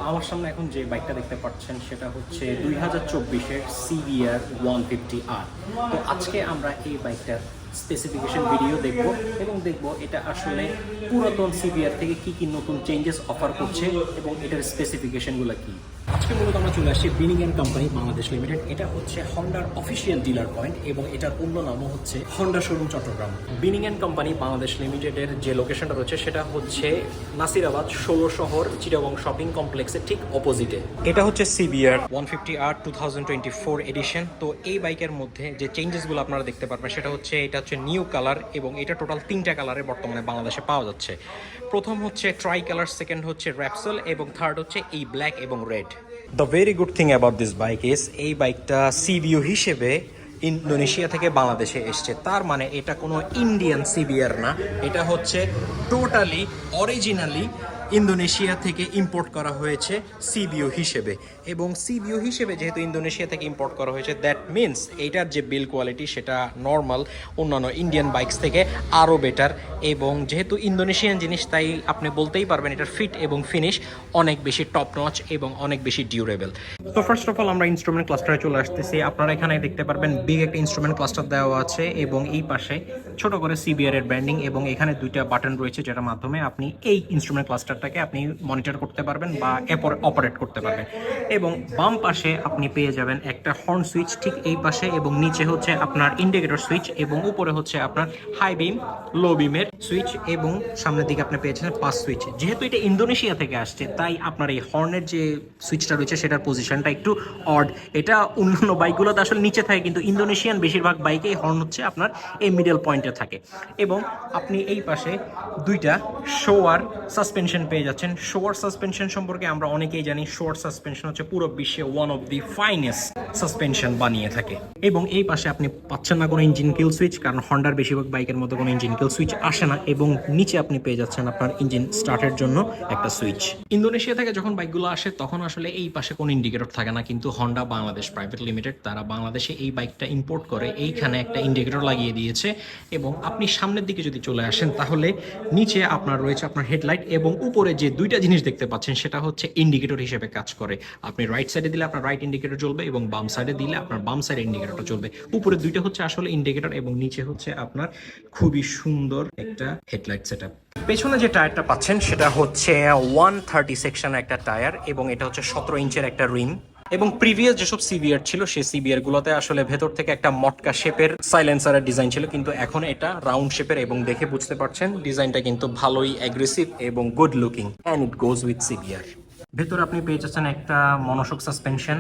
আমার সামনে এখন যে বাইকটা দেখতে পাচ্ছেন সেটা হচ্ছে 2024-এর CBR 150R। তো আজকে আমরা এই বাইকটার স্পেসিফিকেশন ভিডিও দেখব এবং দেখব এটা আসলে পুরাতন CBR থেকে কি কি নতুন চেঞ্জেস অফার করছে এবং এটার স্পেসিফিকেশনগুলো কি। আজকে মূলত আমরা চলে আসছি বিনিং অ্যান্ড কোম্পানি বাংলাদেশ লিমিটেড। এটা হচ্ছে হন্ডার অফিসিয়াল ডিলার পয়েন্ট এবং এটার অন্য নামও হচ্ছে হন্ডা শোরুম চট্টগ্রাম। বিনিং অ্যান্ড কোম্পানি বাংলাদেশ লিমিটেডের যে লোকেশনটা রয়েছে সেটা হচ্ছে নাসিরাবাদ 16 শহর চিটাগং শপিং কমপ্লেক্সের ঠিক অপোজিটে। এটা হচ্ছে CBR 150R 2024 এডিশন। তো এই বাইকের মধ্যে যে চেঞ্জেসগুলো আপনারা দেখতে পারবেন সেটা হচ্ছে এটা হচ্ছে নিউ কালার এবং এটা টোটাল 3টা কালারে বর্তমানে বাংলাদেশে পাওয়া যাচ্ছে। প্রথম হচ্ছে ট্রাই কালার, সেকেন্ড হচ্ছে র্যাপসল এবং থার্ড হচ্ছে এই ব্ল্যাক এবং red. The very good thing about this bike is এই বাইকটা CBU হিসেবে ইন্দোনেশিয়া থেকে বাংলাদেশে এসছে। তার মানে এটা কোনো ইন্ডিয়ান CBR না, এটা হচ্ছে টোটালি অরিজিনালি ইন্দোনেশিয়া থেকে ইম্পোর্ট করা হয়েছে CBU হিসেবে। এবং CBU হিসেবে যেহেতু ইন্দোনেশিয়া থেকে ইম্পোর্ট করা হয়েছে, দ্যাট মিনস এইটার যে বিল কোয়ালিটি সেটা নর্মাল অন্যান্য ইন্ডিয়ান বাইকস থেকে আরও বেটার। এবং যেহেতু ইন্দোনেশিয়ান জিনিস তাই আপনি বলতেই পারবেন এটার ফিট এবং ফিনিশ অনেক বেশি টপ নচ এবং অনেক বেশি ডিউরেবল। তো ফার্স্ট অফ অল আমরা ইনস্ট্রুমেন্ট ক্লাস্টারে চলে আসতেছি। আপনারা এখানে দেখতে পারবেন বিগ একটা ইনস্ট্রুমেন্ট ক্লাস্টার দেওয়া আছে এবং এই পাশে ছোট করে CBR এর ব্র্যান্ডিং এবং এখানে দুইটা বাটন রয়েছে যেটার মাধ্যমে আপনি এই ইনস্ট্রুমেন্ট ক্লাস্টারটাকে আপনি মনিটর করতে পারবেন বা অপারেট করতে পারবেন। এবং বাম পাশে আপনি পেয়ে যাবেন একটা হর্ন সুইচ ঠিক এই পাশে এবং নিচে হচ্ছে আপনার ইন্ডিকেটর সুইচ এবং উপরে হচ্ছে আপনার হাই বিম লো বিমের সুইচ এবং সামনের দিকে আপনি পেয়েছেন পাস সুইচ। যেহেতু এটা ইন্দোনেশিয়া থেকে আসছে তাই আপনার এই হর্নের যে সুইচটা রয়েছে সেটার পজিশনটা একটু অড। এটা অন্যান্য বাইকগুলোতে আসলে নিচে থাকে কিন্তু ইন্দোনেশিয়ান বেশিরভাগ বাইকেই হর্ন হচ্ছে আপনার এই মিডল পয়েন্টে থাকে। এবং আপনি এই পাশে দুইটা শোয়ার সাসপেনশন পেয়ে যাচ্ছেন। শোয়ার সাসপেনশন সম্পর্কে আমরা অনেকেই জানি, শোয়ার সাসপেনশন হচ্ছে পুরো বিশ্বে one of the finest suspension বানিয়ে থাকে। এবং এই পাশে আপনি পাচ্ছেন না কোনো ইঞ্জিন কিল সুইচ, কারণ হন্ডার বেশিরভাগ বাইকের মধ্যে কোনো ইঞ্জিন কিল সুইচ আসে না। এবং নিচে আপনি পেয়ে যাচ্ছেন আপনার ইঞ্জিন স্টার্টের জন্য একটা সুইচ। ইন্দোনেশিয়া থেকে যখন বাইকগুলো আসে তখন আসলে এই পাশে কোনো ইন্ডিকেটর থাকে না, কিন্তু হন্ডা বাংলাদেশ প্রাইভেট লিমিটেড তারা বাংলাদেশে এই বাইকটা ইম্পোর্ট করে এইখানে একটা ইন্ডিকেটর লাগিয়ে দিয়েছে। এবং আপনি সামনের দিকে যদি চলে আসেন তাহলে নিচে আপনার রয়েছে আপনার হেডলাইট এবং উপরে যে দুইটা জিনিস দেখতে পাচ্ছেন সেটা হচ্ছে ইন্ডিকেটর হিসেবে কাজ করে। আপনি রাইট সাইডে দিলে আপনার রাইট ইন্ডিকেটর জ্বলবে এবং বাম সাইডে দিলে আপনার বাম সাইডে ইন্ডিকেটরটা জ্বলবে। উপরে দুইটা হচ্ছে আসলে ইন্ডিকেটর এবং নিচে হচ্ছে আপনার খুবই সুন্দর একটা হেডলাইট সেটআপ। পেছনে যে টায়ারটা পাচ্ছেন সেটা হচ্ছে 130 সেকশনের একটা টায়ার এবং এটা হচ্ছে 17 ইঞ্চের একটা রিম। এবং প্রিভিয়াস যেসব CBR ছিল সেই CBR গুলোতে আসলে ভেতর থেকে একটা মটকা শেপের সাইলেন্সারের ডিজাইন ছিল, কিন্তু এখন এটা রাউন্ড শেপের এবং দেখে বুঝতে পারছেন ডিজাইনটা কিন্তু ভালোই অ্যাগ্রেসিভ এবং good looking and it goes with CBR। ভেতরে আপনি পেয়ে যাচ্ছেন একটা মনোশক সাসপেনশন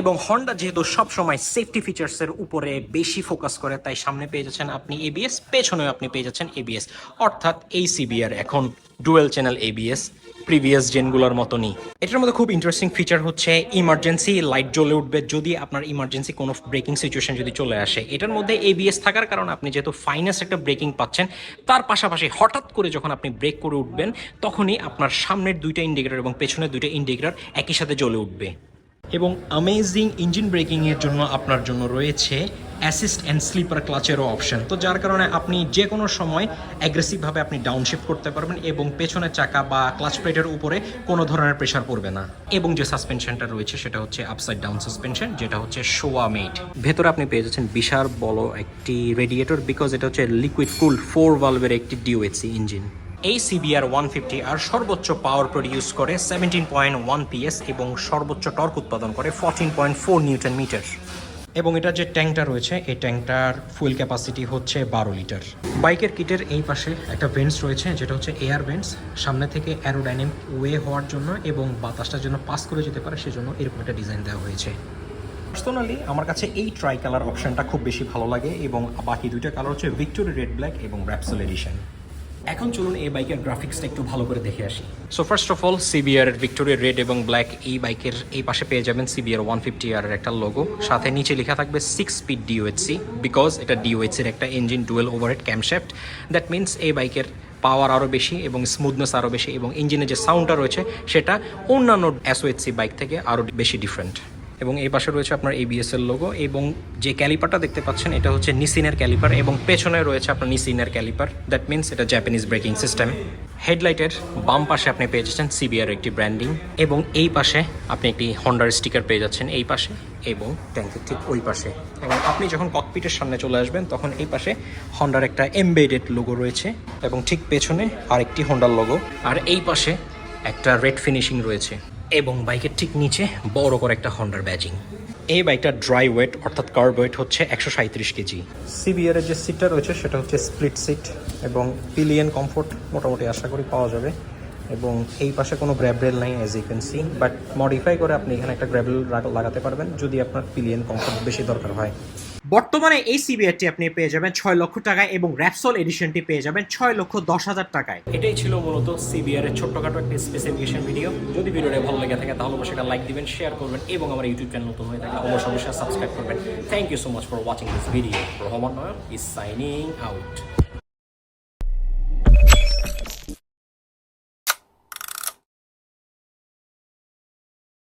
এবং হন্ডা যেহেতু সবসময় সেফটি ফিচার্সের উপরে বেশি ফোকাস করে তাই সামনে পেয়ে যাচ্ছেন আপনি ABS, পেছনেও আপনি পেয়ে যাচ্ছেন ABS। অর্থাৎ এই CBR এখন ডুয়েল চ্যানেল ABS, প্রিভিয়াস জেনগুলোর মতনই। এটার মধ্যে খুব ইন্টারেস্টিং ফিচার হচ্ছে ইমার্জেন্সি লাইট জ্বলে উঠবে যদি আপনার ইমার্জেন্সি কোনো ব্রেকিং সিচুয়েশন যদি চলে আসে। এটার মধ্যে ABS থাকার কারণে আপনি যেহেতু ফাইনেস্ট একটা ব্রেকিং পাচ্ছেন, তার পাশাপাশি হঠাৎ করে যখন আপনি ব্রেক করে উঠবেন তখনই আপনার সামনের দুইটা ইন্ডিকেটর এবং পেছনের দুইটা ইন্ডিকেটর একই সাথে জ্বলে উঠবে। এবং অ্যামেজিং ইঞ্জিন ব্রেকিংয়ের জন্য আপনার জন্য রয়েছে অ্যাসিস্ট অ্যান্ড স্লিপার ক্লাচেরও অপশন। তো যার কারণে আপনি যে কোনো সময় অ্যাগ্রেসিভভাবে আপনি ডাউনশিফট করতে পারবেন এবং পেছনের চাকা বা ক্লাচ প্লেটের উপরে কোনো ধরনের প্রেশার পড়বে না। এবং যে সাসপেনশনটা রয়েছে সেটা হচ্ছে আপসাইড ডাউন সাসপেনশন, যেটা হচ্ছে শোয়া মেড। ভেতরে আপনি পেয়ে যাচ্ছেন বিশাল বড় একটি রেডিয়েটর, বিকজ এটা হচ্ছে লিকুইড কুল 4 ভালভের একটি DOHC ইঞ্জিন। এই CBR 150R সর্বোচ্চ পাওয়ার প্রডিউস করে 17.1 PS এবং সর্বোচ্চ টর্ক উৎপাদন করে 14.4 নিউটন মিটার। এবং এটা যে ট্যাঙ্কটা রয়েছে এই ট্যাঙ্কটার ফুয়েল ক্যাপাসিটি হচ্ছে 12 লিটার। বাইকের কিটের এই পাশে একটা ভেন্টস রয়েছে যেটা হচ্ছে এয়ার ভেন্টস, সামনে থেকে অ্যারোডাইনামিক ওয়ে হওয়ার জন্য এবং বাতাসটার জন্য পাস করে যেতে পারে সেজন্য এরকম একটা ডিজাইন দেওয়া হয়েছে। পার্সোনালি আমার কাছে এই ট্রাই কালার অপশনটা খুব বেশি ভালো লাগে এবং বাকি দুইটা কালার হচ্ছে ভিক্টোরি রেড ব্ল্যাক এবং র্যাপসল এডিশন। এখন চলুন এই বাইকের গ্রাফিক্সটা একটু ভালো করে দেখে আসি। So first of all CBR এর ভিক্টোরিয়া রেড এবং ব্ল্যাক এই বাইকের এই পাশে পেয়ে যাবেন CBR 150R এর একটা লোগো, সাথে নিচে লেখা থাকবে 6 স্পিড DOHC, বিকজ এটা DOHC এর একটা engine dual overhead camshaft. That means এই বাইকের পাওয়ার আরও বেশি এবং স্মুথনেস আরও বেশি এবং ইঞ্জিনের যে সাউন্ডটা রয়েছে সেটা অন্যান্য SOHC বাইক থেকে আরও বেশি ডিফারেন্ট। এবং এই পাশে রয়েছে আপনার ABS এর লোগো, এবং যে ক্যালিপারটা দেখতে পাচ্ছেন এটা হচ্ছে নিসিনের ক্যালিপার, এবং পেছনে রয়েছে আপনার নিসিনের ক্যালিপার, দ্যাট মিনস এটা জাপানিজ ব্রেকিং সিস্টেম। হেডলাইটের বাম পাশে আপনি পেয়ে যাচ্ছেন CBR একটি ব্র্যান্ডিং, এবং এই পাশে আপনি একটি হন্ডার স্টিকার পেয়ে যাচ্ছেন এই পাশে এবং ট্যাঙ্কের ঠিক ওই পাশে। এবং আপনি যখন ককপিটের সামনে চলে আসবেন তখন এই পাশে হন্ডার একটা এমবেডেড লোগো রয়েছে, এবং ঠিক পেছনে আরেকটি হন্ডার লোগো, আর এই পাশে একটা রেড ফিনিশিং রয়েছে, এবং বাইকের ঠিক নিচে বড় করে একটা হন্ডার ব্যাজিং। এই বাইকটার ড্রাই ওয়েট অর্থাৎ কার্ব ওয়েট হচ্ছে 137 কেজি। CBR এর যে সিটটা রয়েছে সেটা হচ্ছে স্প্লিট সিট, এবং পিলিয়ন কমফোর্ট মোটামুটি আশা করি পাওয়া যাবে। এবং এই পাশে কোনো গ্র্যাবরেল নাই as you can see, but modify করে আপনি এখানে একটা গ্র্যাবেল লাগাতে পারবেন যদি আপনার পিলিয়ন কমফোর্ট বেশি দরকার হয়। বর্তমানে এই CBRটি আপনি পেয়ে যাবেন 6 লক্ষ টাকায়, এবং র্যাপসোল এডিশনটি পেয়ে যাবেন 6,10,000 টাকায়। এটাই ছিল মূলত CBR এর ছোট্টখাটো একটা স্পেসিফিকেশন ভিডিও। যদি ভিডিওটা ভালো লেগে থাকে তাহলে অবশ্যই একটা লাইক দিবেন, শেয়ার করবেন, এবং আমার ইউটিউব চ্যানেল নতুন হয়ে থাকলে অবশ্যই সাবস্ক্রাইব করবেন। Thank you so much for watching this video. Rahman Nayan is signing out.